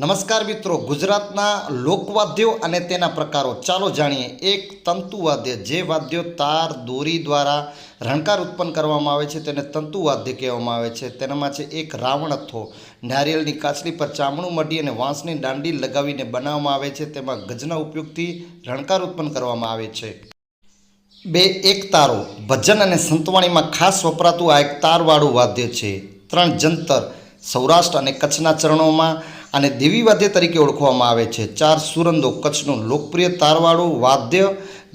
નમસ્કાર મિત્રો, ગુજરાતના લોકવાદ્યો અને તેના પ્રકારો ચાલો જાણીએ. એક તંતુવાદ્ય, જે વાદ્યો તાર દોરી દ્વારા રણકાર ઉત્પન્ન કરવામાં આવે છે તેને તંતુવાદ્ય કહેવામાં આવે છે. તેનામાં છે એક રાવણથ્થો, નારિયેળની કાચલી પર ચામડું મઢી અને વાંસની દાંડી લગાવીને બનાવવામાં આવે છે. તેમાં ગજના ઉપયોગથી રણકાર ઉત્પન્ન કરવામાં આવે છે. બે, એક તારો, ભજન અને સંતવાણીમાં ખાસ વપરાતું આ એક તારવાળું વાદ્ય છે. ત્રણ, જંતર, સૌરાષ્ટ્ર અને કચ્છના ચરણોમાં આને દેવી વાદ્ય તરીકે ઓળખવામાં આવે છે. ચાર, સુરંદો, કચ્છનું લોકપ્રિય તારવાળું વાદ્ય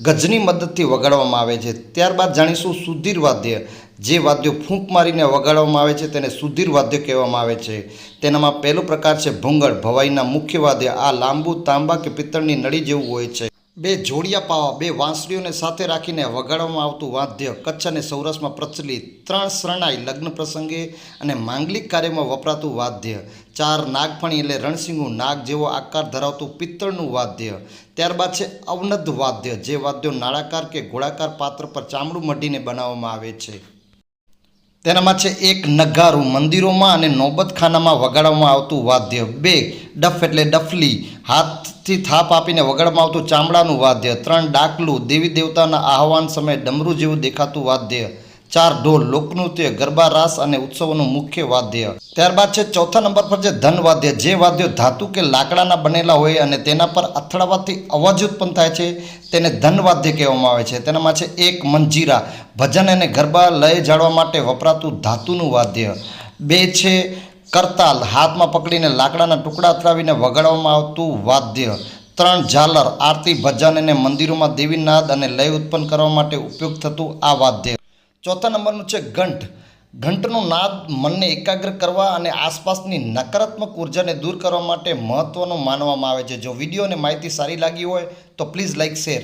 ગજની મદદથી વગાડવામાં આવે છે. ત્યારબાદ જાણીશું સુધીર વાદ્ય, જે વાદ્યો ફૂંક મારીને વગાડવામાં આવે છે તેને સુધીર વાદ્ય કહેવામાં આવે છે. તેનામાં પહેલો પ્રકાર છે ભૂંગળ, ભવાઈના મુખ્ય વાદ્ય. આ લાંબુ તાંબા કે પિત્તળની નળી જેવું હોય છે. બે, જોડિયા પાવા, બે વાંસળીઓને સાથે રાખીને વગાડવામાં આવતું વાદ્ય, કચ્છ અને સૌરાષ્ટ્રમાં પ્રચલિત. ત્રણ, શરણાઈ, લગ્ન પ્રસંગે અને માંગલિક કાર્યમાં વપરાતું વાદ્ય. ચાર, નાગફણી એટલે રણસિંગું, નાગ જેવો આકાર ધરાવતું પિત્તળનું વાદ્ય. ત્યારબાદ છે અવનદ્ધ વાદ્ય, જે વાદ્યો નાળાકાર કે ગોળાકાર પાત્ર પર ચામડું મઢીને બનાવવામાં આવે છે. તેનામાં છે એક, નગારું, મંદિરોમાં અને નોબતખાનામાં વગાડવામાં આવતું વાદ્ય. બે, ડફ એટલે ડફલી, હાથથી થાપ આપીને વગાડવામાં આવતું ચામડાનું વાદ્ય. ત્રણ, ડાકલું, દેવી દેવતાના આહવાન સમયે ડમરું જેવું દેખાતું વાદ્ય. ચાર, ઢોલ, લોકનૃત્ય, ગરબા, રાસ અને ઉત્સવોનું મુખ્ય વાદ્ય. ત્યારબાદ છે ચોથા નંબર પર છે ધનવાદ્ય, જે વાદ્યો ધાતુ કે લાકડાના બનેલા હોય અને તેના પર અથડાવાથી અવાજ ઉત્પન્ન થાય છે તેને ધનવાદ્ય કહેવામાં આવે છે. તેનામાં છે એક, મંજીરા, ભજન અને ગરબા લય જાળવા માટે વપરાતું ધાતુનું વાદ્ય. બે છે કરતાલ, હાથમાં પકડીને લાકડાના ટુકડા અથડાવીને વગાડવામાં આવતું વાદ્ય. ત્રણ, ઝાલર, આરતી, ભજન અને મંદિરોમાં દેવી નાદ અને લય ઉત્પન્ન કરવા માટે ઉપયોગ થતું આ વાદ્ય. ચોથા નંબરનું છે ઘંટ. ઘંટનો નાદ મનને એકાગ્ર કરવા અને આસપાસની નકારાત્મક ઉર્જાને દૂર કરવા માટે મહત્ત્વનો માનવામાં આવે છે. જો વિડીયો અને માહિતી સારી લાગી હોય તો પ્લીઝ લાઇક, શેર.